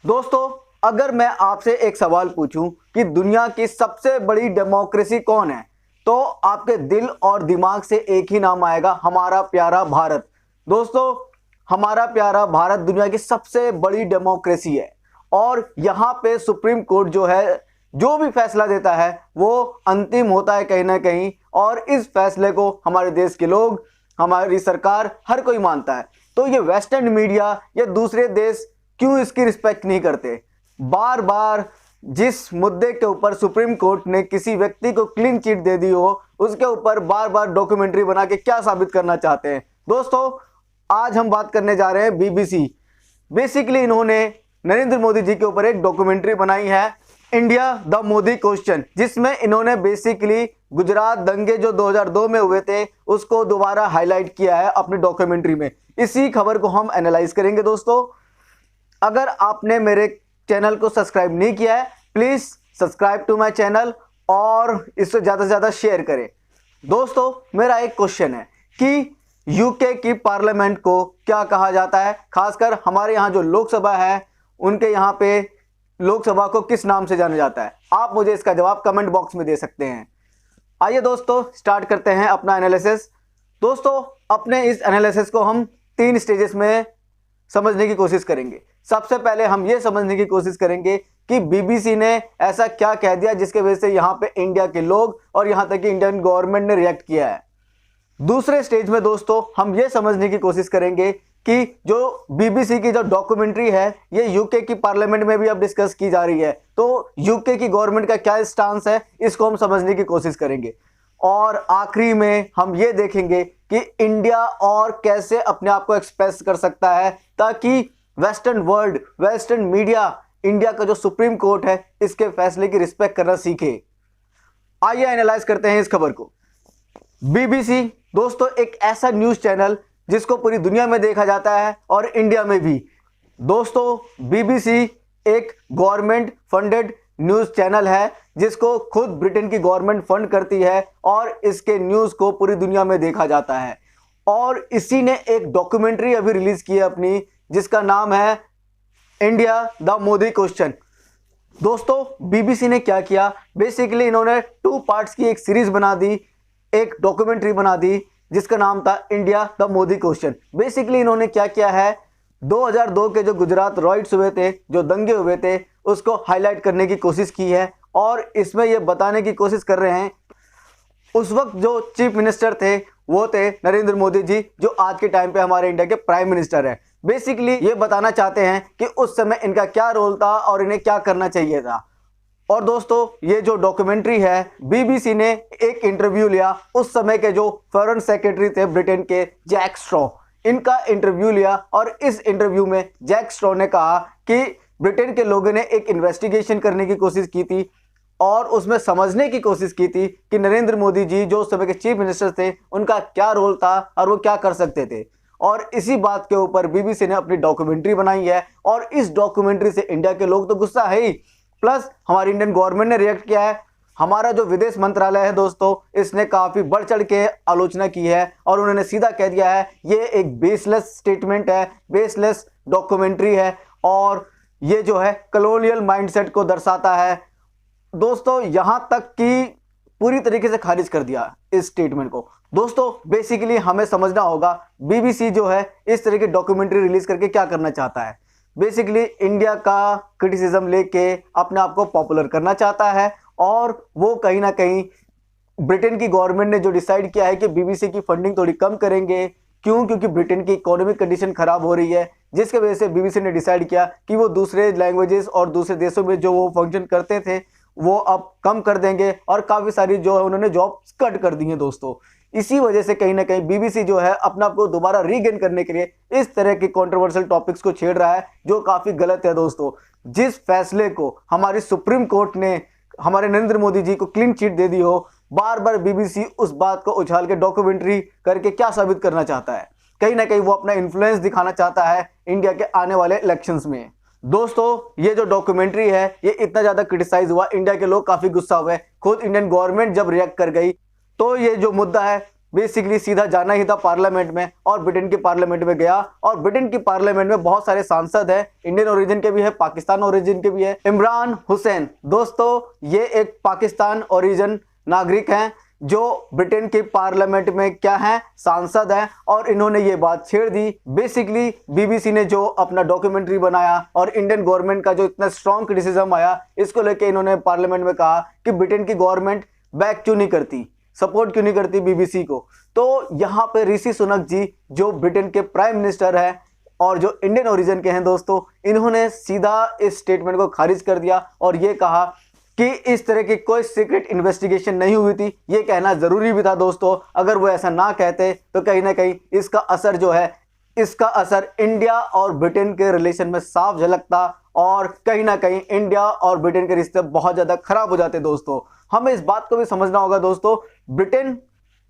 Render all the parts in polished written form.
दोस्तों, अगर मैं आपसे एक सवाल पूछूं कि दुनिया की सबसे बड़ी डेमोक्रेसी कौन है, तो आपके दिल और दिमाग से एक ही नाम आएगा, हमारा प्यारा भारत। दोस्तों, हमारा प्यारा भारत दुनिया की सबसे बड़ी डेमोक्रेसी है और यहाँ पे सुप्रीम कोर्ट जो है, जो भी फैसला देता है वो अंतिम होता है कहीं ना कहीं, और इस फैसले को हमारे देश के लोग, हमारी सरकार, हर कोई मानता है। तो ये वेस्टर्न मीडिया या दूसरे देश क्यों इसकी रिस्पेक्ट नहीं करते? बार बार जिस मुद्दे के ऊपर सुप्रीम कोर्ट ने किसी व्यक्ति को क्लीन चिट दे दी हो, उसके ऊपर बार बार डॉक्यूमेंट्री बना के क्या साबित करना चाहते हैं? दोस्तों, आज हम बात करने जा रहे हैं बीबीसी। बेसिकली इन्होंने नरेंद्र मोदी जी के ऊपर एक डॉक्यूमेंट्री बनाई है, इंडिया द मोदी क्वेश्चन, जिसमें इन्होंने बेसिकली गुजरात दंगे जो 2002 में हुए थे उसको दोबारा हाईलाइट किया है अपनी डॉक्यूमेंट्री में। इसी खबर को हम एनालाइज करेंगे। दोस्तों, अगर आपने मेरे चैनल को सब्सक्राइब नहीं किया है, please subscribe to my channel और इससे ज़्यादा से ज़्यादा शेयर करें। दोस्तों, मेरा एक क्वेश्चन है कि यूके की पार्लियामेंट को क्या कहा जाता है? खासकर हमारे यहाँ जो लोकसभा है, उनके यहाँ पे लोकसभा को किस नाम से जाना जाता है? आप मुझे इसका जवाब कमेंट बॉक्स में दे सकते हैं। आइए दोस्तों, स्टार्ट करते हैं अपना एनालिसिस। दोस्तों, अपने इस एनालिसिस को हम 3 स्टेजेस में समझने की कोशिश करेंगे। सबसे पहले हम ये समझने की कोशिश करेंगे कि बीबीसी ने ऐसा क्या कह दिया जिसके वजह से यहाँ पे इंडिया के लोग और यहाँ तक कि इंडियन गवर्नमेंट ने रिएक्ट किया है। दूसरे स्टेज में दोस्तों हम ये समझने की कोशिश करेंगे कि जो बीबीसी की जो डॉक्यूमेंट्री है, ये यूके की पार्लियामेंट में भी अब डिस्कस की जा रही है, तो यूके की गवर्नमेंट का क्या स्टांस है, इसको हम समझने की कोशिश करेंगे। और आखिरी में हम ये देखेंगे कि इंडिया और कैसे अपने आप को एक्सप्रेस कर सकता है ताकि western world, western media India का जो सुप्रीम कोर्ट है इसके फैसले की रिस्पेक्ट करना सीखे। आइए एनालाइज करते हैं इस खबर को। बीबीसी दोस्तों एक ऐसा न्यूज चैनल जिसको पूरी दुनिया में देखा जाता है और इंडिया में भी। दोस्तों, बीबीसी एक गवर्नमेंट फंडेड न्यूज चैनल है जिसको खुद ब्रिटेन की गवर्नमेंट फंड करती है और इसके न्यूज को पूरी दुनिया में देखा जाता है। और इसी ने एक डॉक्यूमेंट्री अभी रिलीज की है अपनी, जिसका नाम है इंडिया द मोदी क्वेश्चन। दोस्तों, बीबीसी ने क्या किया, बेसिकली इन्होंने 2 पार्ट्स की एक सीरीज बना दी, एक डॉक्यूमेंट्री बना दी जिसका नाम था India the Modi question. Basically इन्होंने क्या किया है, 2002 के जो गुजरात राइट्स हुए थे, जो दंगे हुए थे, उसको हाईलाइट करने की कोशिश की है और इसमें यह बताने की कोशिश कर रहे हैं उस वक्त जो चीफ मिनिस्टर थे वो थे नरेंद्र मोदी जी, जो आज के टाइम पे हमारे इंडिया के प्राइम मिनिस्टर हैं। बेसिकली ये बताना चाहते हैं कि उस समय इनका क्या रोल था और इन्हें क्या करना चाहिए था। और दोस्तों, ये जो डॉक्यूमेंट्री है, बीबीसी ने एक इंटरव्यू लिया उस समय के जो फॉरेन सेक्रेटरी थे ब्रिटेन के, जैक स्ट्रॉ, इनका इंटरव्यू लिया और इस इंटरव्यू में जैक स्ट्रॉ ने कहा कि ब्रिटेन के लोगों ने एक इन्वेस्टिगेशन करने की कोशिश की थी और उसमें समझने की कोशिश की थी कि नरेंद्र मोदी जी जो उस समय के चीफ मिनिस्टर थे उनका क्या रोल था और वो क्या कर सकते थे। और इसी बात के ऊपर बीबीसी ने अपनी डॉक्यूमेंट्री बनाई है और इस डॉक्यूमेंट्री से इंडिया के लोग तो गुस्सा है ही, प्लस हमारी इंडियन गवर्नमेंट ने रिएक्ट किया है। हमारा जो विदेश मंत्रालय है दोस्तों, इसने काफी बढ़ चढ़ के आलोचना की है और उन्होंने सीधा कह दिया है ये एक बेसलेस स्टेटमेंट है, बेसलेस डॉक्यूमेंट्री है और ये जो है कॉलोनियल माइंडसेट को दर्शाता है। दोस्तों, यहां तक कि पूरी तरीके से खारिज कर दिया इस स्टेटमेंट को। दोस्तों, बेसिकली हमें समझना होगा बीबीसी जो है इस तरह की डॉक्यूमेंट्री रिलीज करके क्या करना चाहता है। बेसिकली इंडिया का क्रिटिसिज्म लेके अपने आप को पॉपुलर करना चाहता है और वो कहीं ना कहीं ब्रिटेन की गवर्नमेंट ने जो डिसाइड किया है कि बीबीसी की फंडिंग थोड़ी कम करेंगे। क्यों? क्योंकि ब्रिटेन की इकोनॉमिक कंडीशन खराब हो रही है, जिसके वजह से बीबीसी ने डिसाइड किया कि वो दूसरे लैंग्वेजेस और दूसरे देशों में जो वो फंक्शन करते थे वो अब कम कर देंगे और काफ़ी सारी जो है उन्होंने जॉब्स कट कर दी हैं। दोस्तों, इसी वजह से कहीं ना कहीं बीबीसी जो है अपने आप को दोबारा रीगेन करने के लिए इस तरह के कंट्रोवर्शियल टॉपिक्स को छेड़ रहा है, जो काफ़ी गलत है। दोस्तों, जिस फैसले को हमारी सुप्रीम कोर्ट ने हमारे नरेंद्र मोदी जी को क्लीन चिट दे दी हो, बार बार बीबीसी उस बात को उछाल के डॉक्यूमेंट्री करके क्या साबित करना चाहता है? कहीं ना कहीं वो अपना इन्फ्लुएंस दिखाना चाहता है इंडिया के आने वाले इलेक्शंस में। दोस्तों, ये जो डॉक्यूमेंट्री है ये इतना ज़्यादा क्रिटिसाइज हुआ, इंडिया के लोग काफ़ी गुस्सा हुए, खुद इंडियन गवर्नमेंट जब रिएक्ट कर गई तो ये जो मुद्दा है बेसिकली सीधा जाना ही था पार्लियामेंट में और ब्रिटेन की पार्लियामेंट में गया। और ब्रिटेन की पार्लियामेंट में बहुत सारे सांसद हैं, इंडियन ओरिजिन के भी है, पाकिस्तान ओरिजिन के भी है। इमरान हुसैन दोस्तों ये एक पाकिस्तान ओरिजिन नागरिक हैं जो ब्रिटेन की पार्लियामेंट में क्या है, सांसद हैं, और इन्होंने ये बात छेड़ दी। बेसिकली बीबीसी ने जो अपना डॉक्यूमेंट्री बनाया और इंडियन गवर्नमेंट का जो इतना स्ट्रॉन्ग क्रिटिसिज्म आया, इसको लेके इन्होंने पार्लियामेंट में कहा कि ब्रिटेन की गवर्नमेंट बैक क्यों नहीं करती, सपोर्ट क्यों नहीं करती बीबीसी को। तो यहाँ पे ऋषि सुनक जी जो ब्रिटेन के प्राइम मिनिस्टर है और जो इंडियन ओरिजिन के हैं दोस्तों, इन्होंने सीधा इस स्टेटमेंट को खारिज कर दिया और ये कहा कि इस तरह की कोई सीक्रेट इन्वेस्टिगेशन नहीं हुई थी। ये कहना जरूरी भी था दोस्तों, अगर वो ऐसा ना कहते तो कहीं ना कहीं इसका असर जो है, इसका असर इंडिया और ब्रिटेन के रिलेशन में साफ झलकता और कहीं ना कहीं इंडिया और ब्रिटेन के रिश्ते बहुत ज़्यादा खराब हो जाते दोस्तों। हमें इस बात को भी समझना होगा दोस्तों, ब्रिटेन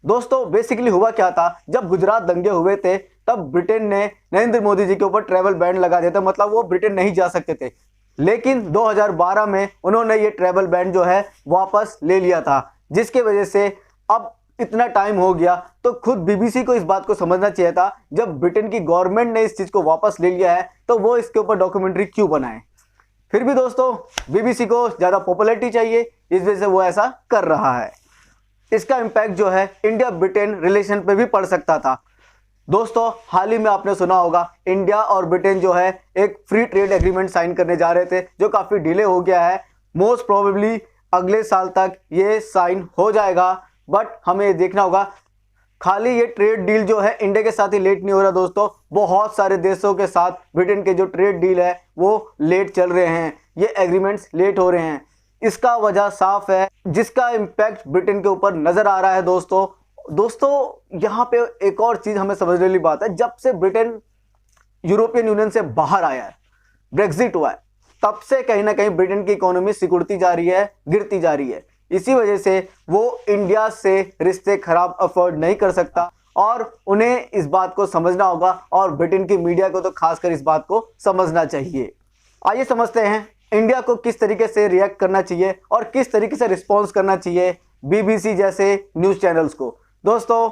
दोस्तों बेसिकली हुआ क्या था, जब गुजरात दंगे हुए थे तब ब्रिटेन ने नरेंद्र मोदी जी के ऊपर ट्रैवल बैन लगा दिया था, मतलब वो ब्रिटेन नहीं जा सकते थे। लेकिन 2012 में उन्होंने ये ट्रैवल बैन जो है वापस ले लिया था, जिसके वजह से अब इतना टाइम हो गया तो खुद बीबीसी को इस बात को समझना चाहिए था, जब ब्रिटेन की गवर्नमेंट ने इस चीज़ को वापस ले लिया है तो वो इसके ऊपर डॉक्यूमेंट्री क्यों बनाए। फिर भी दोस्तों बीबीसी को ज़्यादा पॉपुलैरिटी चाहिए, इस वजह से वो ऐसा कर रहा है। इसका इम्पैक्ट जो है इंडिया ब्रिटेन रिलेशन पे भी पड़ सकता था दोस्तों। हाल ही में आपने सुना होगा इंडिया और ब्रिटेन जो है एक फ्री ट्रेड एग्रीमेंट साइन करने जा रहे थे, जो काफ़ी डिले हो गया है। मोस्ट प्रोबेबली अगले साल तक ये साइन हो जाएगा, बट हमें ये देखना होगा। खाली ये ट्रेड डील जो है इंडिया के साथ ही लेट नहीं हो रहा दोस्तों, बहुत सारे देशों के साथ ब्रिटेन के जो ट्रेड डील है वो लेट चल रहे हैं, ये एग्रीमेंट्स लेट हो रहे हैं। इसका वजह साफ है, जिसका इम्पैक्ट ब्रिटेन के ऊपर नज़र आ रहा है दोस्तों यहाँ पे एक और चीज़ हमें समझने वाली बात है, जब से ब्रिटेन यूरोपियन यूनियन से बाहर आया है, ब्रेक्जिट हुआ है, तब से कहीं ना कहीं ब्रिटेन की इकोनॉमी सिकुड़ती जा रही है, गिरती जा रही है। इसी वजह से वो इंडिया से रिश्ते खराब अफोर्ड नहीं कर सकता और उन्हें इस बात को समझना होगा और ब्रिटेन की मीडिया को तो खासकर इस बात को समझना चाहिए। आइए समझते हैं इंडिया को किस तरीके से रिएक्ट करना चाहिए और किस तरीके से रिस्पॉन्स करना चाहिए बीबीसी जैसे न्यूज़ चैनल्स को। दोस्तों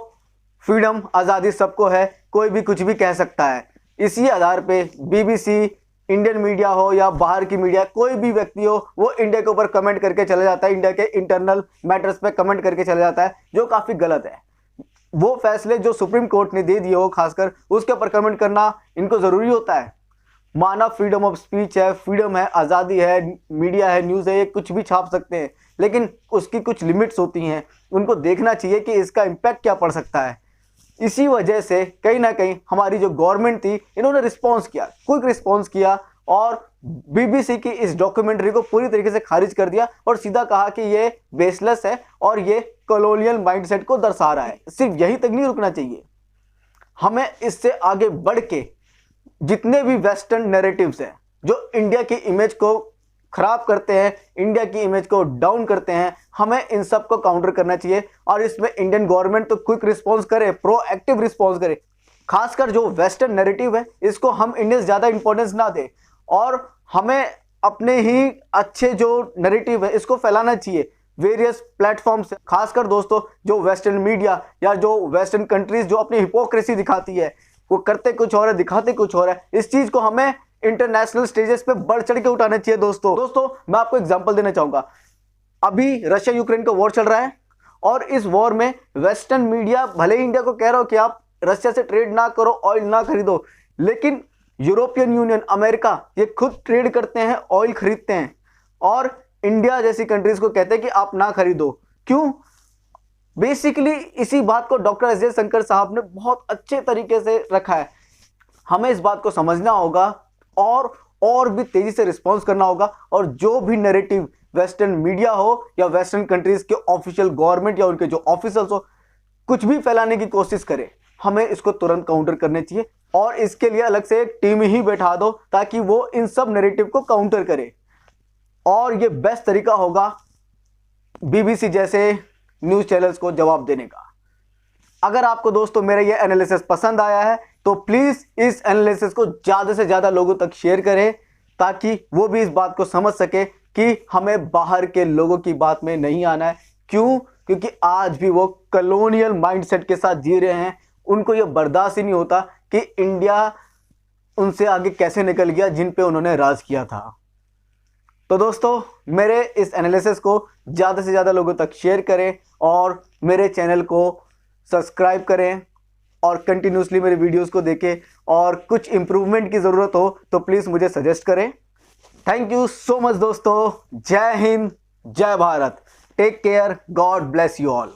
फ्रीडम, आज़ादी सबको है, कोई भी कुछ भी कह सकता है। इसी आधार पे बीबीसी, इंडियन मीडिया हो या बाहर की मीडिया, कोई भी व्यक्ति हो, वो इंडिया के ऊपर कमेंट करके चला जाता है, इंडिया के इंटरनल मैटर्स पे कमेंट करके चला जाता है, जो काफ़ी गलत है। वो फैसले जो सुप्रीम कोर्ट ने दे दिए हो, खासकर उसके ऊपर कमेंट करना इनको ज़रूरी होता है। माना फ्रीडम ऑफ स्पीच है, फ्रीडम है, आज़ादी है, मीडिया है, न्यूज़ है, ये कुछ भी छाप सकते हैं, लेकिन उसकी कुछ लिमिट्स होती हैं, उनको देखना चाहिए कि इसका इम्पैक्ट क्या पड़ सकता है। इसी वजह से कहीं ना कहीं हमारी जो गवर्नमेंट थी, इन्होंने रिस्पॉन्स किया, क्विक रिस्पॉन्स किया और बीबीसी की इस डॉक्यूमेंट्री को पूरी तरीके से खारिज कर दिया और सीधा कहा कि ये बेसलेस है और ये कॉलोनियल माइंडसेट को दर्शा रहा है। सिर्फ यही तक नहीं रुकना चाहिए, हमें इससे आगे बढ़ के जितने भी वेस्टर्न नैरेटिव्स हैं जो इंडिया की इमेज को खराब करते हैं, इंडिया की इमेज को डाउन करते हैं, हमें इन सब को काउंटर करना चाहिए। और इसमें इंडियन गवर्नमेंट तो क्विक रिस्पॉन्स करे, प्रोएक्टिव रिस्पॉन्स करे। खासकर जो वेस्टर्न नैरेटिव है इसको हम इंडियंस ज़्यादा इंपॉर्टेंस ना दें और हमें अपने ही अच्छे जो नैरेटिव है इसको फैलाना चाहिए वेरियस प्लेटफॉर्म्स। खासकर दोस्तों जो वेस्टर्न मीडिया या जो वेस्टर्न कंट्रीज जो अपनी हिपोक्रेसी दिखाती है, वो करते कुछ और है, दिखाते कुछ और है, इस चीज़ को हमें इंटरनेशनल स्टेजेस पे बढ़ चढ़ के उठाना चाहिए दोस्तों मैं आपको एग्जांपल देना चाहूंगा। अभी रशिया यूक्रेन का वॉर चल रहा है और इस वॉर में वेस्टर्न मीडिया भले ही इंडिया को कह रहा हो कि आप रशिया से ट्रेड ना करो, ऑयल ना खरीदो, लेकिन यूरोपियन यूनियन, अमेरिका, ये खुद ट्रेड करते हैं, ऑयल खरीदते हैं और इंडिया जैसी कंट्रीज को कहते हैं कि आप ना खरीदो। क्यों? बेसिकली इसी बात को डॉक्टर एस जयशंकर साहब ने बहुत अच्छे तरीके से रखा है। हमें इस बात को समझना होगा और भी तेजी से रिस्पॉन्स करना होगा और जो भी नैरेटिव वेस्टर्न मीडिया हो या वेस्टर्न कंट्रीज के ऑफिशियल गवर्नमेंट या उनके जो ऑफिसर्स हो कुछ भी फैलाने की कोशिश करे, हमें इसको तुरंत काउंटर करने चाहिए और इसके लिए अलग से एक टीम ही बैठा दो ताकि वो इन सब नैरेटिव को काउंटर करे। और ये बेस्ट तरीका होगा बीबीसी जैसे न्यूज़ चैनल्स को जवाब देने का। अगर आपको दोस्तों मेरा ये एनालिसिस पसंद आया है तो प्लीज़ इस एनालिसिस को ज़्यादा से ज़्यादा लोगों तक शेयर करें ताकि वो भी इस बात को समझ सके कि हमें बाहर के लोगों की बात में नहीं आना है। क्यों? क्योंकि आज भी वो कॉलोनियल माइंडसेट के साथ जी रहे हैं। उनको ये बर्दाश्त ही नहीं होता कि इंडिया उनसे आगे कैसे निकल गया जिन पे उन्होंने राज किया था। तो दोस्तों, मेरे इस एनालिसिस को ज़्यादा से ज़्यादा लोगों तक शेयर करें और मेरे चैनल को सब्सक्राइब करें और कंटिन्यूसली मेरे वीडियोस को देखें, और कुछ इम्प्रूवमेंट की ज़रूरत हो तो प्लीज़ मुझे सजेस्ट करें। थैंक यू सो मच दोस्तों। जय हिंद, जय Bharat. Take care, god bless you all.